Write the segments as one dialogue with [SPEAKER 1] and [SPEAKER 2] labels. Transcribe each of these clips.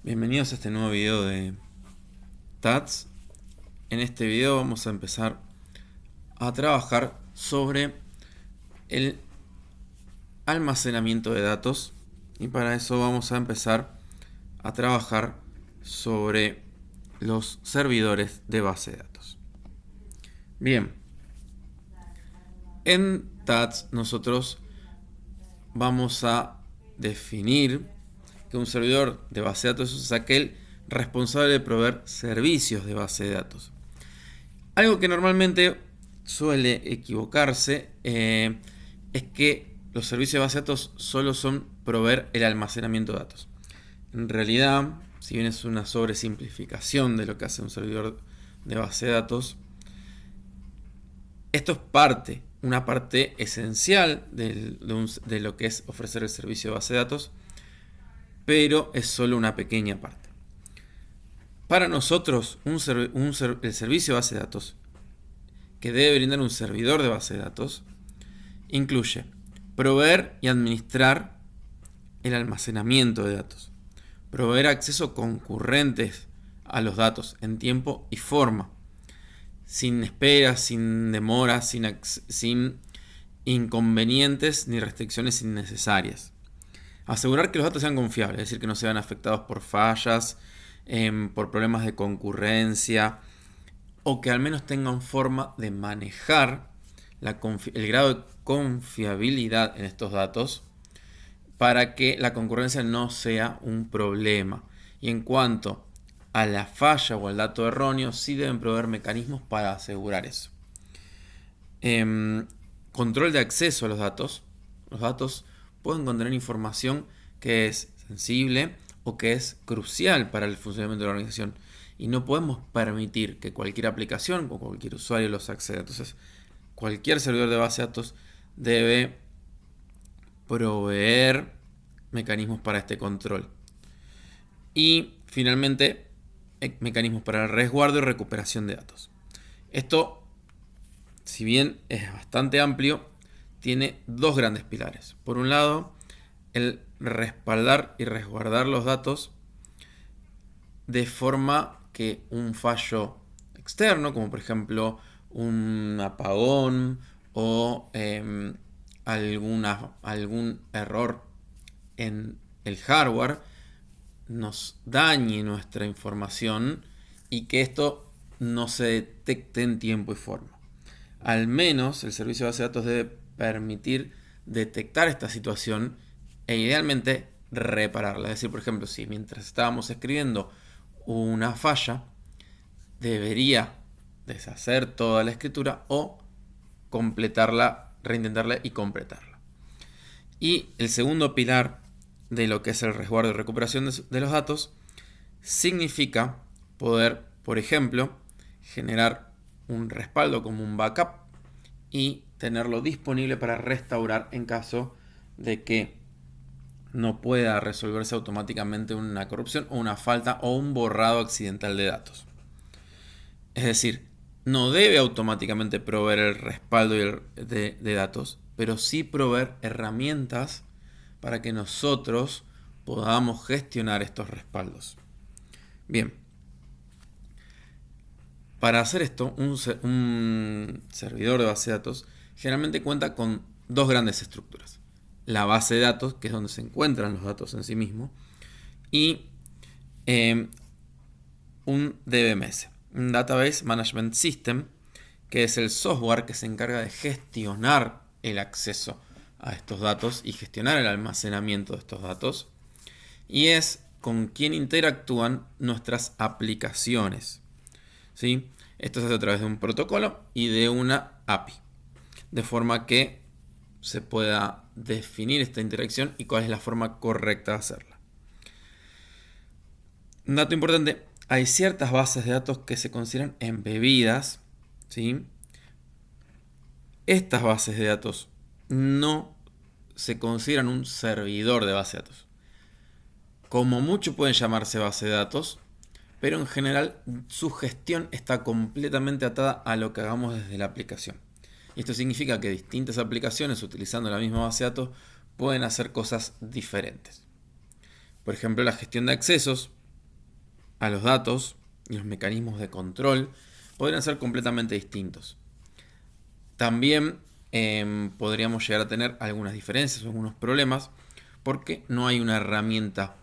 [SPEAKER 1] Bienvenidos a este nuevo video de TATS. En este video vamos a empezar a trabajar sobre el almacenamiento de datos y para eso vamos a empezar a trabajar sobre los servidores de base de datos. Bien, en TATS nosotros vamos a definir que un servidor de base de datos es aquel responsable de proveer servicios de base de datos. Algo que normalmente suele equivocarse es que los servicios de base de datos solo son proveer el almacenamiento de datos. En realidad, si bien es una sobresimplificación de lo que hace un servidor de base de datos, esto es una parte esencial de lo que es ofrecer el servicio de base de datos, pero es solo una pequeña parte. Para nosotros, el servicio de base de datos que debe brindar un servidor de base de datos incluye proveer y administrar el almacenamiento de datos, proveer acceso concurrentes a los datos en tiempo y forma, sin esperas, sin demoras, sin inconvenientes ni restricciones innecesarias. Asegurar que los datos sean confiables, es decir, que no sean afectados por fallas, por problemas de concurrencia, o que al menos tengan forma de manejar el grado de confiabilidad en estos datos para que la concurrencia no sea un problema. Y en cuanto a la falla o al dato erróneo, sí deben proveer mecanismos para asegurar eso. Control de acceso a los datos. Los datos pueden contener información que es sensible o que es crucial para el funcionamiento de la organización y no podemos permitir que cualquier aplicación o cualquier usuario los acceda. Entonces, cualquier servidor de base de datos debe proveer mecanismos para este control. Y finalmente, mecanismos para el resguardo y recuperación de datos. Esto, si bien es bastante amplio, tiene dos grandes pilares. Por un lado, el respaldar y resguardar los datos de forma que un fallo externo, como por ejemplo un apagón o algún error en el hardware, nos dañe nuestra información y que esto no se detecte en tiempo y forma. Al menos el servicio de base de datos debe permitir detectar esta situación e idealmente repararla. Es decir, por ejemplo, si mientras estábamos escribiendo una falla, debería deshacer toda la escritura o completarla, reintentarla y completarla. Y el segundo pilar de lo que es el resguardo y recuperación de los datos significa poder, por ejemplo, generar un respaldo como un backup y tenerlo disponible para restaurar en caso de que no pueda resolverse automáticamente una corrupción o una falta o un borrado accidental de datos. Es decir, no debe automáticamente proveer el respaldo de datos, pero sí proveer herramientas para que nosotros podamos gestionar estos respaldos. Bien, para hacer esto, un servidor de base de datos generalmente cuenta con dos grandes estructuras. La base de datos, que es donde se encuentran los datos en sí mismo, y un DBMS, un Database Management System, que es el software que se encarga de gestionar el acceso a estos datos y gestionar el almacenamiento de estos datos, y es con quien interactúan nuestras aplicaciones. ¿Sí? Esto se hace a través de un protocolo y de una API, de forma que se pueda definir esta interacción y cuál es la forma correcta de hacerla. Un dato importante, hay ciertas bases de datos que se consideran embebidas, ¿sí? Estas bases de datos no se consideran un servidor de base de datos. Como mucho pueden llamarse base de datos, pero en general su gestión está completamente atada a lo que hagamos desde la aplicación. Y esto significa que distintas aplicaciones utilizando la misma base de datos pueden hacer cosas diferentes. Por ejemplo, la gestión de accesos a los datos y los mecanismos de control podrían ser completamente distintos. También podríamos llegar a tener algunas diferencias o algunos problemas porque no hay una herramienta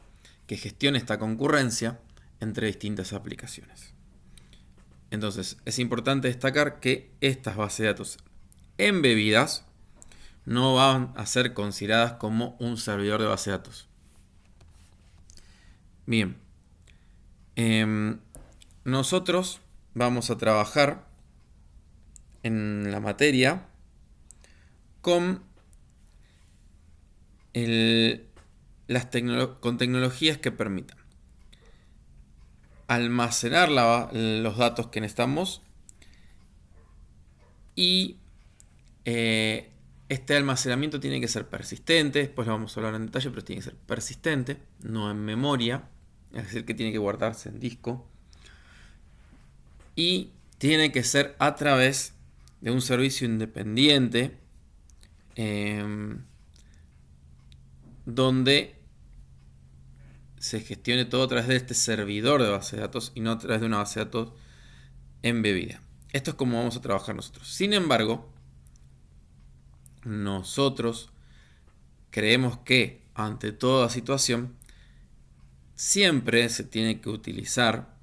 [SPEAKER 1] que gestione esta concurrencia entre distintas aplicaciones. Entonces, es importante destacar que estas bases de datos embebidas no van a ser consideradas como un servidor de base de datos. Bien, nosotros vamos a trabajar en la materia con con tecnologías que permitan almacenar los datos que necesitamos y este almacenamiento tiene que ser persistente. Después lo vamos a hablar en detalle, pero tiene que ser persistente, no en memoria, es decir, que tiene que guardarse en disco y tiene que ser a través de un servicio independiente donde se gestione todo a través de este servidor de base de datos y no a través de una base de datos embebida. Esto es como vamos a trabajar nosotros. Sin embargo, nosotros creemos que ante toda situación siempre se tiene que utilizar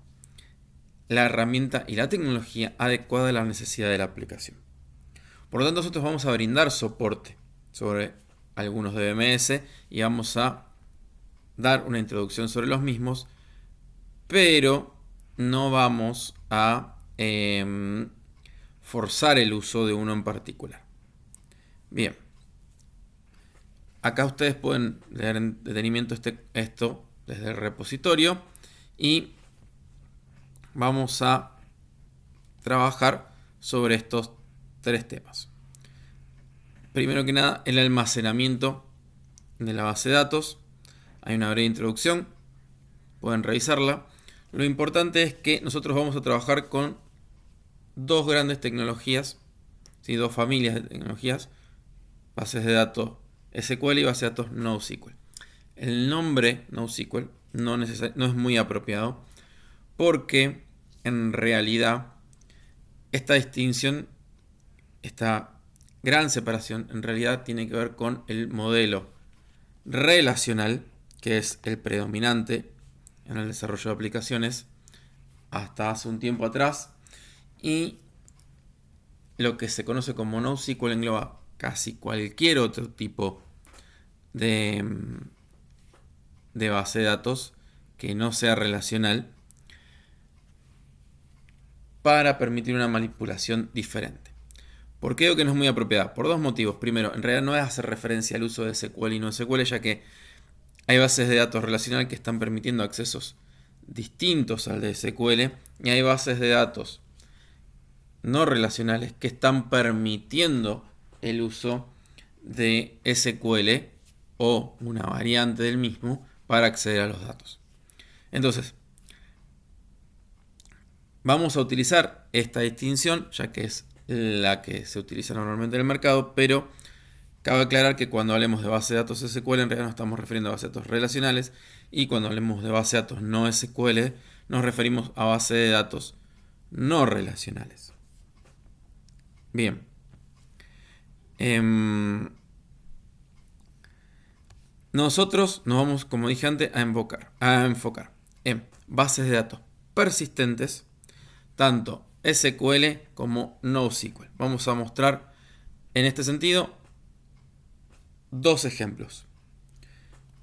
[SPEAKER 1] la herramienta y la tecnología adecuada a la necesidad de la aplicación. Por lo tanto, nosotros vamos a brindar soporte sobre algunos DBMS y vamos a dar una introducción sobre los mismos, pero no vamos a forzar el uso de uno en particular. Bien, acá ustedes pueden leer en detenimiento esto desde el repositorio y vamos a trabajar sobre estos 3 temas. Primero que nada, el almacenamiento de la base de datos. Hay una breve introducción, pueden revisarla. Lo importante es que nosotros vamos a trabajar con 2 grandes tecnologías, ¿sí? 2 familias de tecnologías, bases de datos SQL y bases de datos NoSQL. El nombre NoSQL no es muy apropiado porque en realidad esta distinción, esta gran separación, en realidad tiene que ver con el modelo relacional, que es el predominante en el desarrollo de aplicaciones hasta hace un tiempo atrás, y lo que se conoce como NoSQL engloba casi cualquier otro tipo de base de datos que no sea relacional para permitir una manipulación diferente. ¿Por qué digo que no es muy apropiada? Por 2 motivos. Primero, en realidad no es hacer referencia al uso de SQL y no SQL, ya que hay bases de datos relacionales que están permitiendo accesos distintos al de SQL y hay bases de datos no relacionales que están permitiendo el uso de SQL o una variante del mismo para acceder a los datos. Entonces, vamos a utilizar esta distinción, ya que es la que se utiliza normalmente en el mercado, pero cabe aclarar que cuando hablemos de base de datos SQL, en realidad nos estamos refiriendo a base de datos relacionales, y cuando hablemos de base de datos no SQL, nos referimos a base de datos no relacionales. Bien. Nosotros nos vamos, como dije antes, a enfocar en bases de datos persistentes, tanto SQL como NoSQL. Vamos a mostrar en este sentido 2 ejemplos.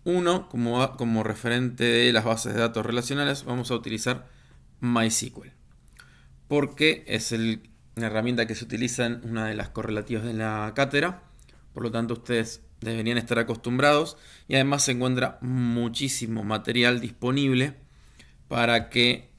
[SPEAKER 1] Uno, como referente de las bases de datos relacionales, vamos a utilizar MySQL, porque es una herramienta que se utiliza en una de las correlativas de la cátedra. Por lo tanto, ustedes deberían estar acostumbrados y además se encuentra muchísimo material disponible para que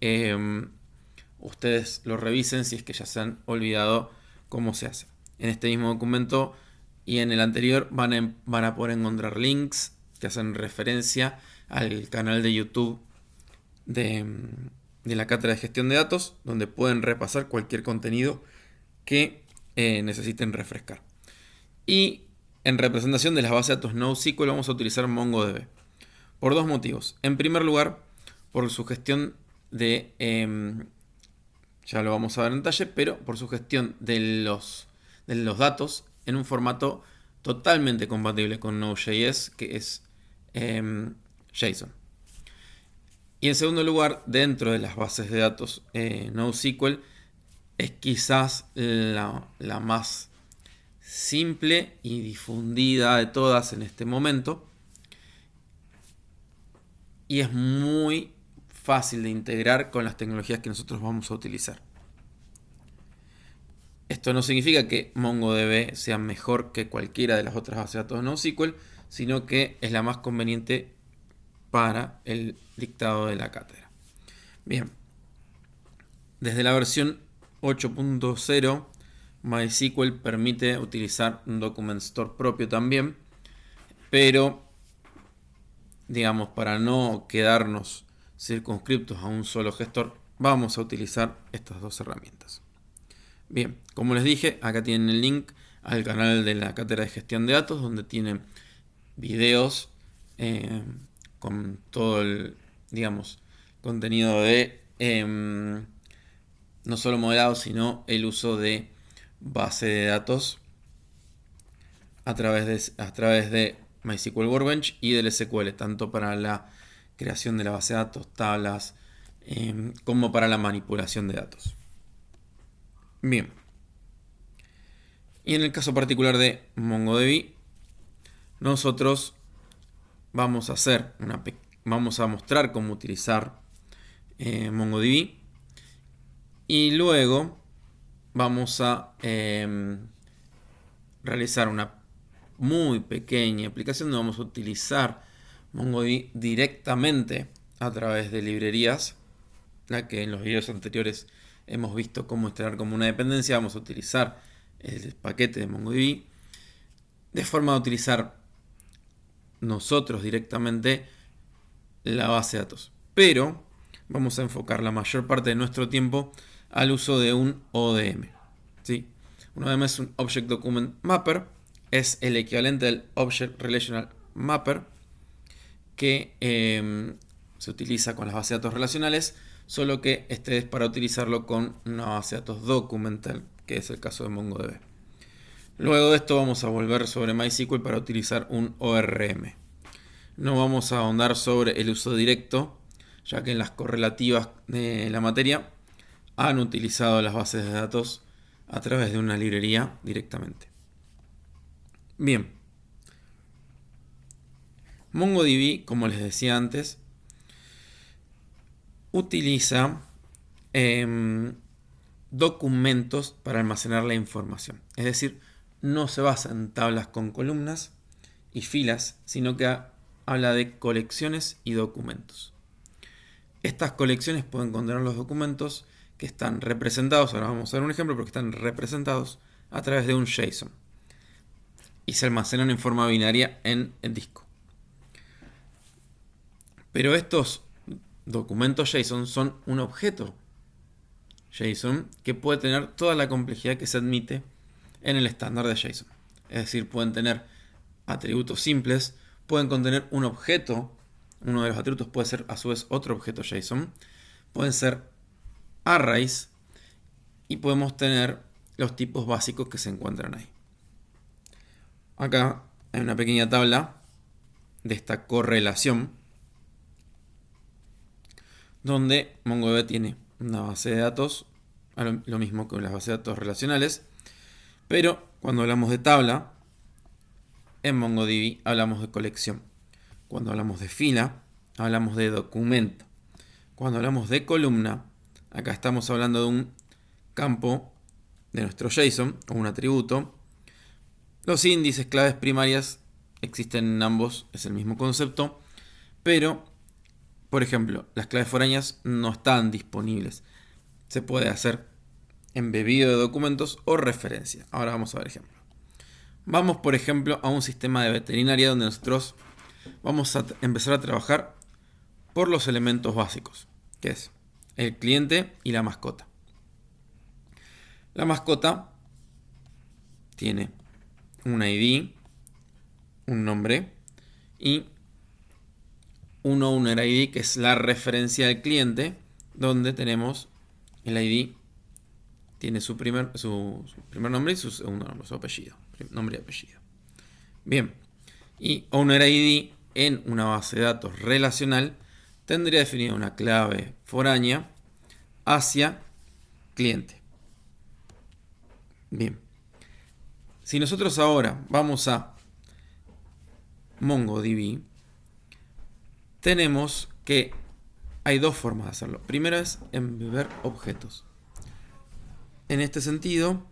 [SPEAKER 1] ustedes lo revisen si es que ya se han olvidado cómo se hace. En este mismo documento y en el anterior van a poder encontrar links que hacen referencia al canal de YouTube de la cátedra de gestión de datos, donde pueden repasar cualquier contenido que necesiten refrescar. Y en representación de las bases de datos NoSQL vamos a utilizar MongoDB por 2 motivos. En primer lugar, por su gestión ya lo vamos a ver en detalle, pero por su gestión de los datos en un formato totalmente compatible con Node.js, que es JSON. Y en segundo lugar, dentro de las bases de datos NoSQL, es quizás la más simple y difundida de todas en este momento. Y es muy fácil de integrar con las tecnologías que nosotros vamos a utilizar. Esto no significa que MongoDB sea mejor que cualquiera de las otras bases de datos de NoSQL, sino que es la más conveniente para el dictado de la cátedra. Bien, desde la versión 8.0, MySQL permite utilizar un document store propio también, pero digamos, para no quedarnos circunscriptos a un solo gestor, vamos a utilizar estas dos herramientas. Bien, como les dije, acá tienen el link al canal de la cátedra de gestión de datos, donde tienen videos con todo el, digamos, contenido de no solo modelado, sino el uso de base de datos a través de MySQL Workbench y del SQL, tanto para la creación de la base de datos, tablas, como para la manipulación de datos. Bien. Y en el caso particular de MongoDB, nosotros vamos a mostrar cómo utilizar MongoDB y luego vamos a realizar una muy pequeña aplicación donde vamos a utilizar MongoDB directamente a través de librerías, la que en los videos anteriores hemos visto cómo instalar como una dependencia. Vamos a utilizar el paquete de MongoDB de forma de utilizar nosotros directamente la base de datos, pero vamos a enfocar la mayor parte de nuestro tiempo al uso de un ODM. ¿Sí? Un ODM es un Object Document Mapper, es el equivalente del Object Relational Mapper que se utiliza con las bases de datos relacionales, solo que este es para utilizarlo con una base de datos documental, que es el caso de MongoDB. Luego de esto vamos a volver sobre MySQL para utilizar un ORM. No vamos a ahondar sobre el uso directo, ya que en las correlativas de la materia han utilizado las bases de datos a través de una librería directamente. Bien. MongoDB, como les decía antes, utiliza documentos para almacenar la información. Es decir, no se basa en tablas con columnas y filas, sino que habla de colecciones y documentos. Estas colecciones pueden contener los documentos que están representados, ahora vamos a ver un ejemplo, pero que están representados a través de un JSON y se almacenan en forma binaria en el disco. Pero estos documentos JSON son un objeto JSON que puede tener toda la complejidad que se admite en el estándar de JSON. Es decir, pueden tener atributos simples, pueden contener un objeto, uno de los atributos puede ser a su vez otro objeto JSON, pueden ser arrays y podemos tener los tipos básicos que se encuentran ahí. Acá hay una pequeña tabla de esta correlación donde MongoDB tiene una base de datos, lo mismo que las bases de datos relacionales, pero cuando hablamos de tabla, en MongoDB hablamos de colección. Cuando hablamos de fila, hablamos de documento. Cuando hablamos de columna, acá estamos hablando de un campo de nuestro JSON o un atributo. Los índices, claves primarias existen en ambos, es el mismo concepto, pero, por ejemplo, las claves foráneas no están disponibles. Se puede hacer embebido de documentos o referencia. Ahora vamos a ver ejemplo. Vamos, por ejemplo, a un sistema de veterinaria donde nosotros vamos a empezar a trabajar por los elementos básicos, que es el cliente y la mascota. La mascota tiene un ID, un nombre y un owner ID, que es la referencia del cliente, donde tenemos el ID, tiene su primer nombre y su segundo nombre, su apellido, nombre y apellido. Bien, y Owner ID en una base de datos relacional tendría definida una clave foránea hacia cliente. Bien, si nosotros ahora vamos a MongoDB, tenemos que hay dos formas de hacerlo. Primero es embeber objetos. En este sentido,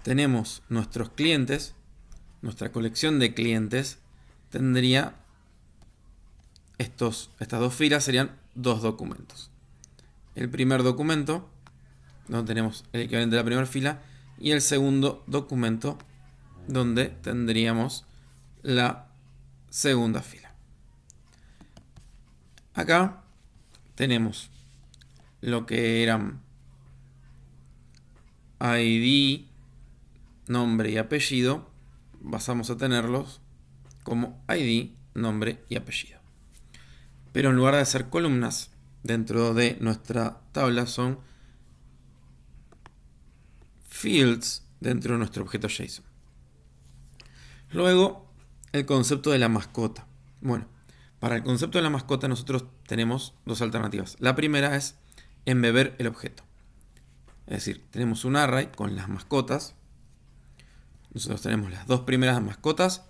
[SPEAKER 1] tenemos nuestros clientes, nuestra colección de clientes tendría estas dos filas, serían dos documentos. El primer documento, donde tenemos el equivalente de la primera fila, y el segundo documento, donde tendríamos la segunda fila. Acá tenemos lo que eran ID, nombre y apellido. Pasamos a tenerlos como ID, nombre y apellido. Pero en lugar de ser columnas dentro de nuestra tabla, son fields dentro de nuestro objeto JSON. Luego, el concepto de la mascota. Bueno, para el concepto de la mascota nosotros tenemos dos alternativas. La primera es embeber el objeto. Es decir, tenemos un array con las mascotas. Nosotros tenemos las dos primeras mascotas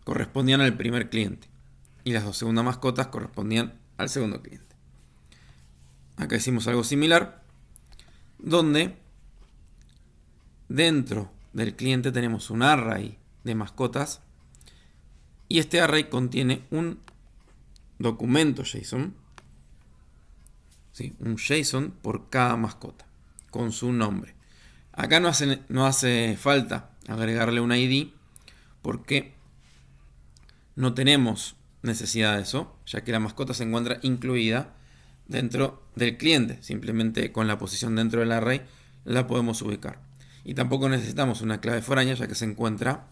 [SPEAKER 1] correspondían al primer cliente y las dos segundas mascotas correspondían al segundo cliente. Acá hicimos algo similar, donde dentro del cliente tenemos un array de mascotas y este array contiene un documento JSON, ¿sí? Un JSON por cada mascota con su nombre. Acá no hace falta agregarle un ID porque no tenemos necesidad de eso, ya que la mascota se encuentra incluida dentro del cliente. Simplemente con la posición dentro del array la podemos ubicar. Y tampoco necesitamos una clave foránea, ya que se encuentra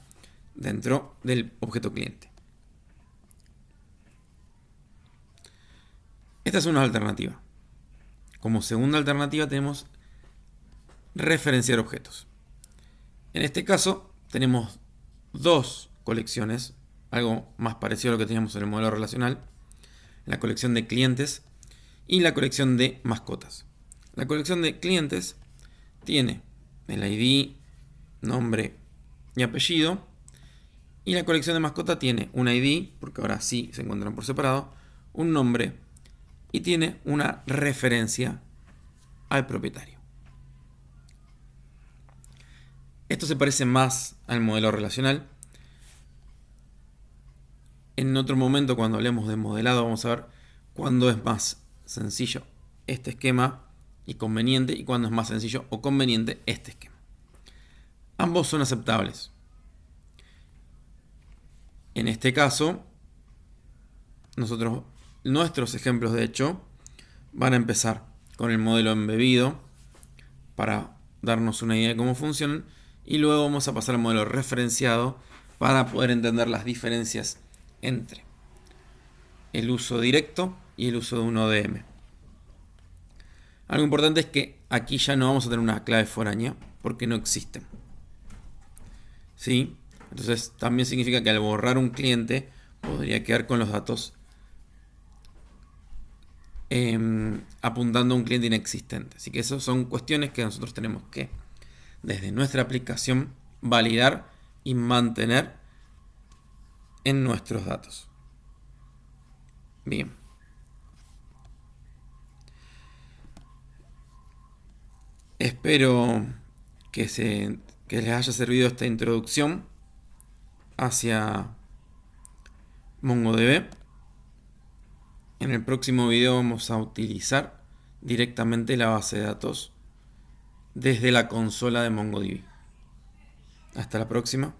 [SPEAKER 1] dentro del objeto cliente. Esta es una alternativa. Como segunda alternativa tenemos referenciar objetos. En este caso tenemos dos colecciones, algo más parecido a lo que teníamos en el modelo relacional, la colección de clientes y la colección de mascotas. La colección de clientes tiene el ID, nombre y apellido, y la colección de mascota tiene un ID, porque ahora sí se encuentran por separado, un nombre y tiene una referencia al propietario. Esto se parece más al modelo relacional. En otro momento, cuando hablemos de modelado, vamos a ver cuándo es más sencillo este esquema y conveniente, y cuándo es más sencillo o conveniente este esquema. Ambos son aceptables. En este caso, nuestros ejemplos de hecho van a empezar con el modelo embebido para darnos una idea de cómo funcionan, y luego vamos a pasar al modelo referenciado para poder entender las diferencias entre el uso directo y el uso de un ODM. Algo importante es que aquí ya no vamos a tener una clave foránea porque no existen. ¿Sí? Entonces también significa que al borrar un cliente podría quedar con los datos apuntando a un cliente inexistente. Así que esas son cuestiones que nosotros tenemos que, desde nuestra aplicación, validar y mantener en nuestros datos. Bien. Espero que les haya servido esta introducción hacia MongoDB. En el próximo video vamos a utilizar directamente la base de datos desde la consola de MongoDB. Hasta la próxima.